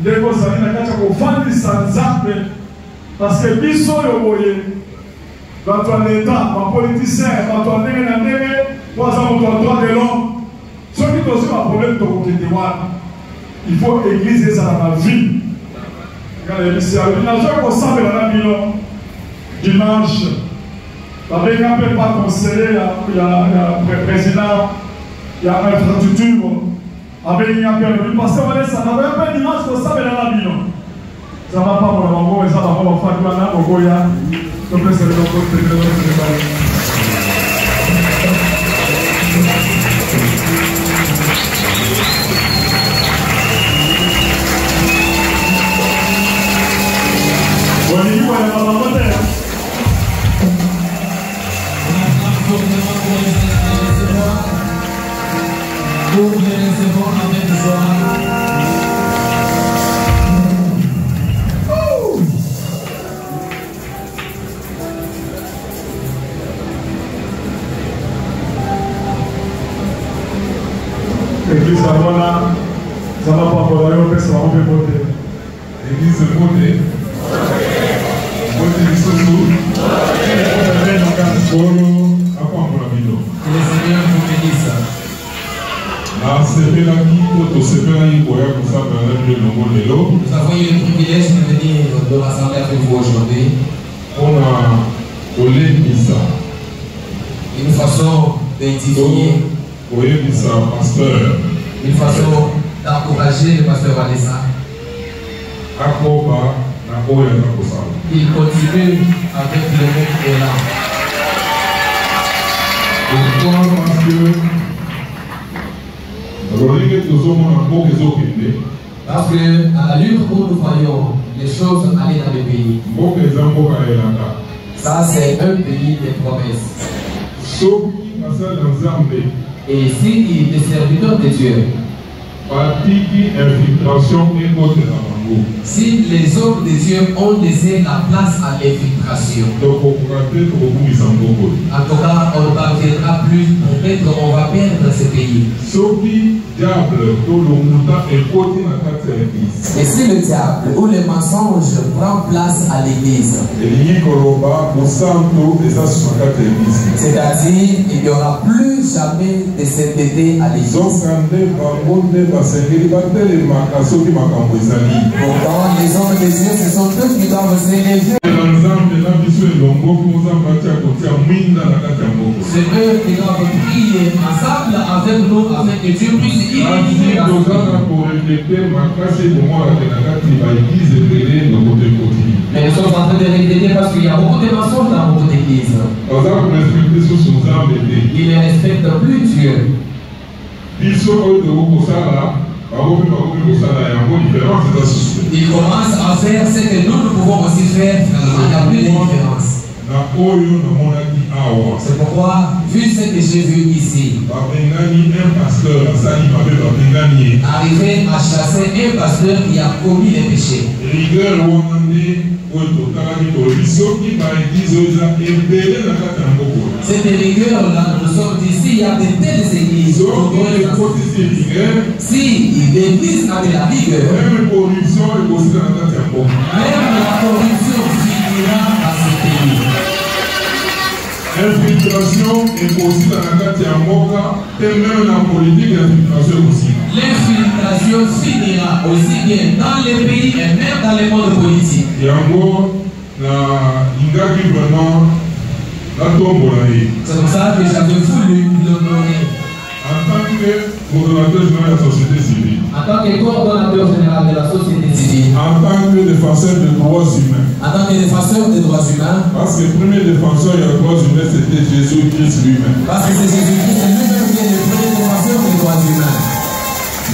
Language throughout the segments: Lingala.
ndeko zali na kati ya kofandisa Nzambe parce que biso yo boye bato ya l'État bapoliticien bato ya ndenge na ndenge po aza moto ya droit de l'homme soki tozi baproblème tokokende wana il faut église ezala na vie kala ebisi alobi nazoya kosambela na bino dimanche babenga mpe pa conseiller ya président ya infrastructure abengi mpe alobi parce que balesa nazoya mpe dimanche kosambela na bino zama pamona bango eza bango bafandi wana okoya topesele bakotekelebale Nous les recevons avec joie. L'église Ramona, ça va pas pour la paix, ça va pas voter. L'église voter. Voter du Sousou. Le Seigneur vous bénisse. Nous avons eu le privilège de venir de rassembler avec vous aujourd'hui. Une façon d'édifier, une façon d'encourager le pasteur Vanessa. Il continue avec le même élan. Pourquoi? Parce que Parce que à l'allure où nous voyons les choses aller dans le pays, ça c'est un pays des promesses. Et si les serviteurs de Dieu, si les hommes de Dieu ont laissé la place à l'infiltration, en tout cas on ne parviendra plus, peut-être on va perdre ce pays. Et si le diable ou le mensonge prend place à l'église, c'est-à-dire il n'y aura plus jamais de sainteté à l'église. Pourtant les hommes de Dieu, ce sont eux qui doivent s'élever. C'est eux qui doivent prier ensemble avec nous, afin que Dieu puisse illuminer la mais nous sommes en train de répéter parce qu'il y a beaucoup de mensonges dans beaucoup d'églises. Ils ne respectent plus Dieu. Ils commencent à faire ce que nous pouvons aussi faire. Il n'y a plus de différence. C'est pourquoi, vu ce que j'ai vu ici, arriver à chasser un pasteur qui a commis les péchés. Cette rigueur-là, nous sommes ici, il y a de telles églises. Si l'église avait la rigueur, même la corruption finira à ce pays. L'infiltration est possible dans la Mboka et même la politique d'infiltration aussi. L'infiltration finira aussi bien dans les pays et même dans les mondes politiques. C'est pour ça que j'avais voulu l'honorer. En tant que coordonnateur général de la société civile. En tant que coordonnateur général de la société civile. En tant que défenseur des droits humains. En tant que défenseur des droits humains. Parce que le premier défenseur des droits humains c'était Jésus-Christ lui-même. Parce que c'est Jésus-Christ lui-même qui est le premier défenseur des droits humains.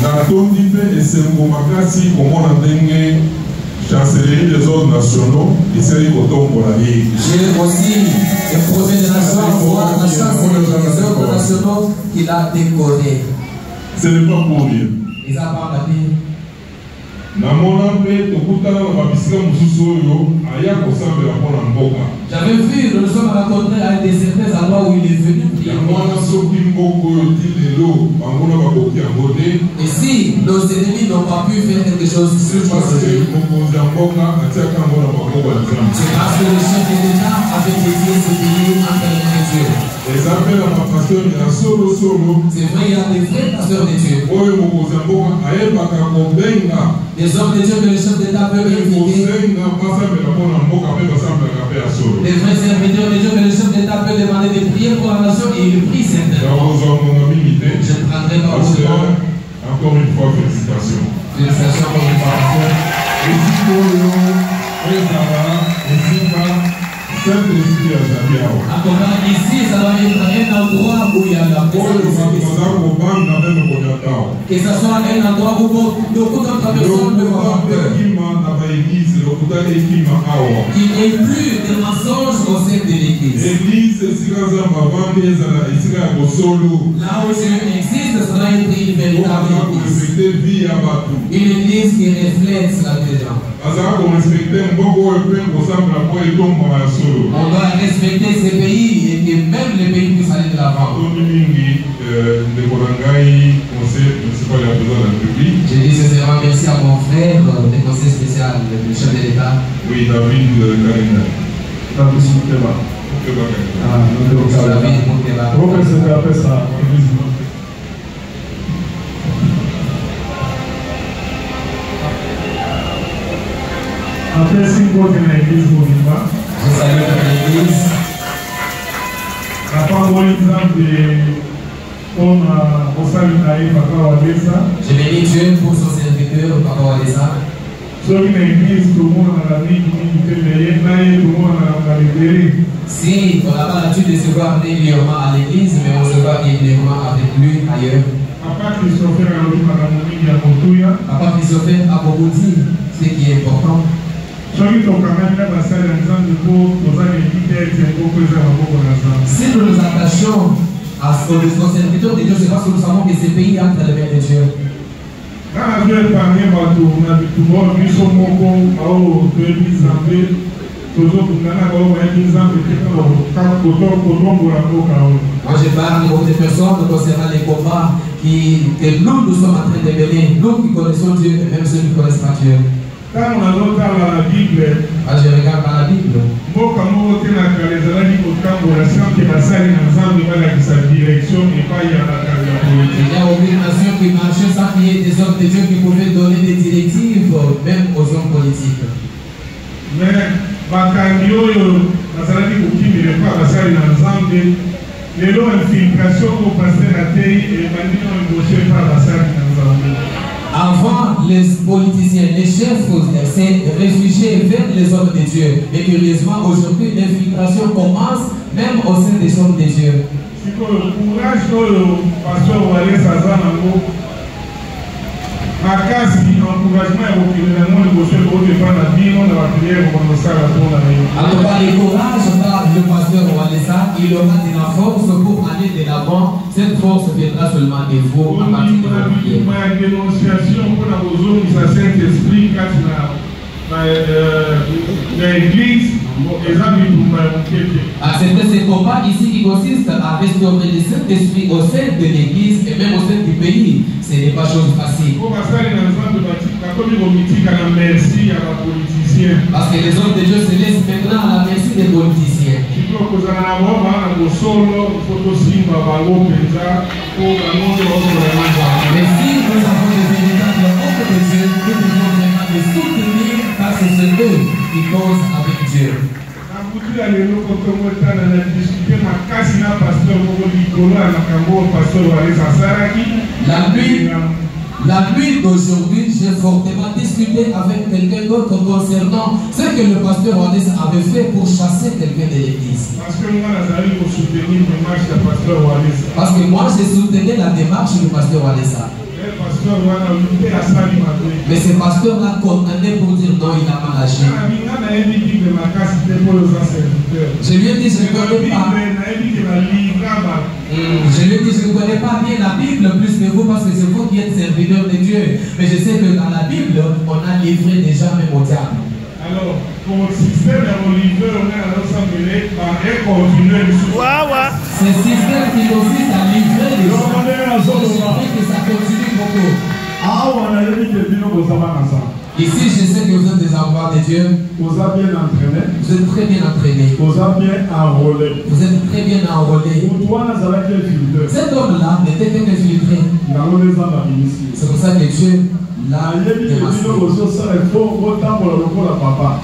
Natondi pe esengo makasi komona ndenge chancellerie des ordres nationaux esali kotombola ye. J'ai aussi le projet de la chancellerie des ordres nationaux qu'il a décoré. Ce n'est pas pour rien. Ils ont pas dit. Namona pe tokutana na babisika mususu oyo aya kosambela mpona mboka. J'avais vu, nous nous sommes rencontrés à des certains endroits où il est venu prier. Et si nos ennemis n'ont pas pu faire quelque chose sur ce sujet, c'est parce que le chef de l'État avait dédié ce pays entre les mains de Dieu. C'est vrai, il y a des vrais pasteurs de Dieu. Les hommes de Dieu que le chef d'État peut inviter. Les vrais serviteurs de Dieu que le chef d'État peut demander de prier pour la nation et il prie certainement. Je prendrai par vous. Encore une fois, félicitations. Félicitations pour une fois. Encore ici, ça doit être un endroit où il y a la bonne. Que ce soit un endroit où beaucoup d'autres personnes ne vont pas peur. Qu'il n'y ait plus de mensonges au sein de l'église. Là où Dieu existe, ça doit être une véritable église. Une église qui reflète la vie des gens. On doit respecter ces pays et que même les pays puissent aller de l'avant. Je dis sincèrement merci à mon frère, le conseiller spécial, le chef de l'État. Oui, David Karina. David Moukeba. David Moukeba. Pourquoi c'est appelé ça? Après 5 ans dans l'église Moukeba. Je salue l'église. La parole exemple de on a je bénis Dieu pour son serviteur, Papa Walesa. Si on n'a pas l'habitude de se voir régulièrement à l'église, mais on se voit régulièrement avec lui ailleurs. Papa Christopher a beaucoup dit ce qui est important. Si nous nous attachons aux serviteurs de Dieu, c'est parce que nous savons que ces pays entrent dans les mains de Dieu. Moi je parle aux personnes concernant les combats que nous sommes en train de mener, nous qui connaissons Dieu et même ceux qui ne connaissent pas Dieu. Quand je regarde dans la Bible, il y a aucune nation qui marchait sans qu'il y ait des hommes de Dieu qui pouvaient donner des directives, même aux hommes politiques. Mais avant, les politiciens, les chefs s'est réfugiés vers les hommes de Dieu. Et curieusement, aujourd'hui, l'infiltration commence même au sein des hommes de Dieu. En tout cas, le courage par le pasteur Walesa, il aura de la force pour aller de l'avant. Cette force viendra seulement de vous à partir de votre c'était ce combat ici qui consiste à restaurer le Saint-Esprit au sein de l'Église et même au sein du pays. Ce n'est pas chose facile. Parce que les hommes de Dieu se laissent maintenant à la merci des politiciens. Mais si nous avons des véritables hommes de Dieu, nous devons vraiment les soutenir parce que c'est eux qui causent avec Dieu. La nuit d'aujourd'hui, j'ai fortement discuté avec quelqu'un d'autre concernant ce que le pasteur Walesa avait fait pour chasser quelqu'un de l'église. Parce que moi, j'ai soutenu la démarche du pasteur Walesa. Mais ce pasteur l'a condamné pour dire non, il a mal agi. Je lui ai dit, je ne connais pas. Je lui ai dit, je ne connais pas bien la Bible plus que vous parce que c'est vous qui êtes serviteur de Dieu. Mais je sais que dans la Bible, on a livré déjà même au diable. Alors, pour le système d'Olivier, on est à l'Assemblée par un continuer le soutien. C'est le système qui consiste à livrer les gens. Que ça continue beaucoup. Ici, je sais que vous êtes des enfants de Dieu. Vous êtes bien entraînés. Vous êtes très bien entraînés. Vous êtes bien enrôlés. Vous êtes très bien enrôlés. Cet homme-là n'était qu'un filtré. C'est pour ça que Dieu l'a démasqué.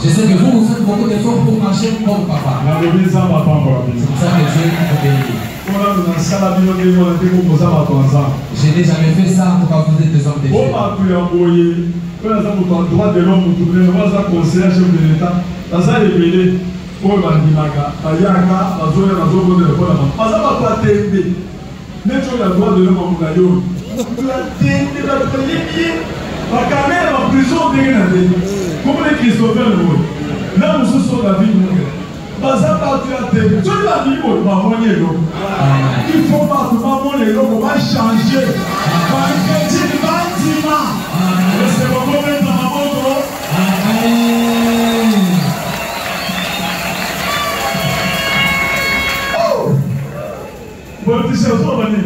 Je sais que vous faites beaucoup d'efforts pour marcher comme papa. C'est pour ça que Dieu vous bénit. Je n'ai jamais fait ça pour que vous êtes des hommes de Dieu. Droit de l'homme, conseiller chef de l'État, il faut pas on va changer. C'est bon moment dans ma moto. Oh! Bon, tu sais, on va venir.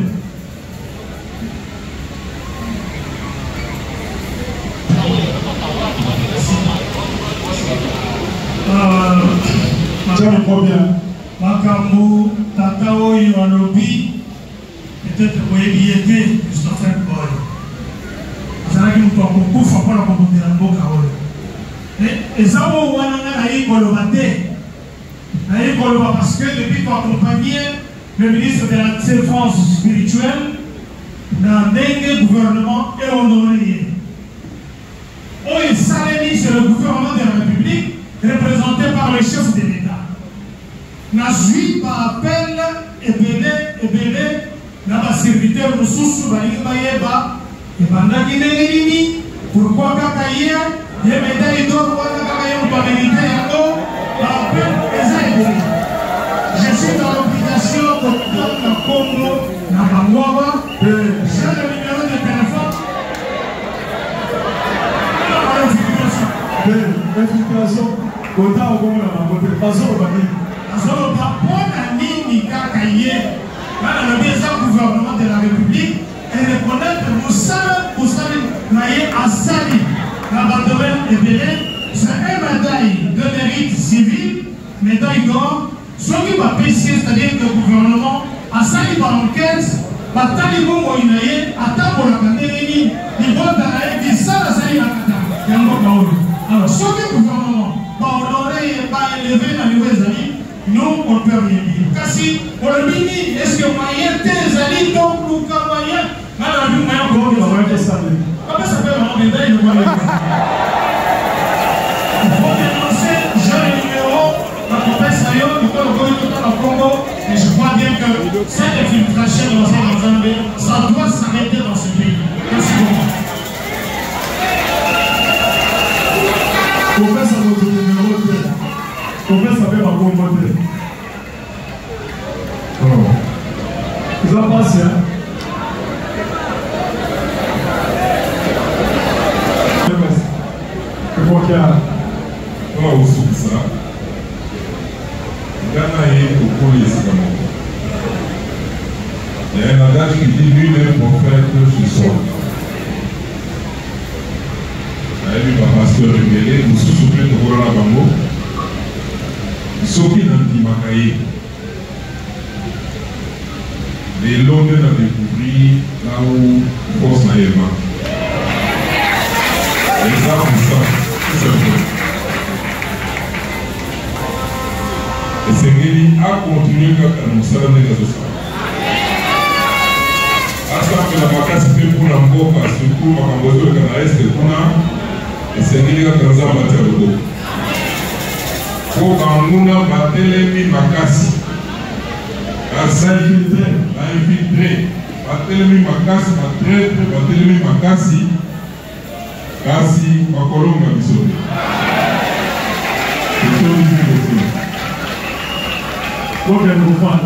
Tiens, combien? Makambo, Tatao, Yoanobi, peut-être que vous avez été, Christopher Boy. Azalaki mutu akokufa mpona kobundela mboka oyo. Ezamo wana nga nayi koloba te. Nayi koloba parce que depuis qu'accompagner le ministre de la défense spirituelle dans le gouvernement est honoré. Oyo esalemi c'est le gouvernement de la République représenté par le chef de l'État. Nazwi par appel ebele na baserviteur mosusu balingi bayeba ebandaki ndenge nini pourquoi kaka ye médaille d'or wana kaka ye moto amérite yango baappel eza ebele. Je suis dans l'obligation de na Congo na bango awa j'ai le numéro de téléphone infiltration kota okomona bango te bazoloba nini azoloba mpona nini kaka ye bana lobi eza gouvernement de la République et reconnaître Moussala Naye Assali dans le domaine ébélé, c'est un médaille de mérite civil, médaille d'or, ce qui va pécher, c'est-à-dire que le gouvernement Assali par enquête, Batali Bongo Inaye, attend pour la Kandérini, il va dans la vie, ça la Sali la Kata. Alors, ce que le gouvernement va honorer et va élever dans les nouvelles amis, nous, on ne peut rien dire. Kasi, pour le mini, est-ce que moyen tes amis, donc, nous, comme moyen, alors, nous, moyen, comment ça s'appelle vraiment médaille, nous, moyen. Il faut dénoncer, j'ai le numéro, la compagnie Sayon, nous, on Congo, et je crois bien que cette infiltration dans ces Zambie, ça doit s'arrêter dans ce pays. Merci beaucoup. Pour faire ça, notre numéro, pour faire ça, ma communauté. Vous en pensez, hein? C'est quoi qu'il y a? Comment vous soufflez ça? Ghana est au cours des Sigamons. Il y a un adage qui dit nul n'est prophète chez soi. Il y a un pasteur rebellé, nous soufflons de Corona Bango. Soki Nantimakaye. Les Londres ont découvert là où force n'a pas. Et ça, c'est ça. Et c'est qu'il a continué à nous servir dans ce sens. À ce que la capacité pour l'emboka, surtout ma cambozo de l'Est, et c'est qu'il a dans un matière de l'eau. Pour qu'on a battu makasi. Infiltré, batelemi makasi, batraître, batelemi makasi, kasi bakolonga biso. Donc, elle vous parle.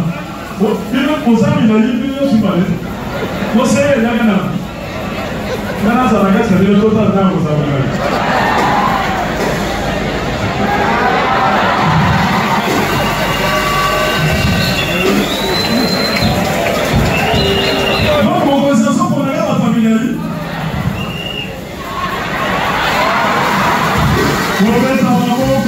Pour ça, il a dit que je suis malade. Vous savez, il y a un an. Maintenant, ça va être le total d'un vous avez. Mobeta maboko.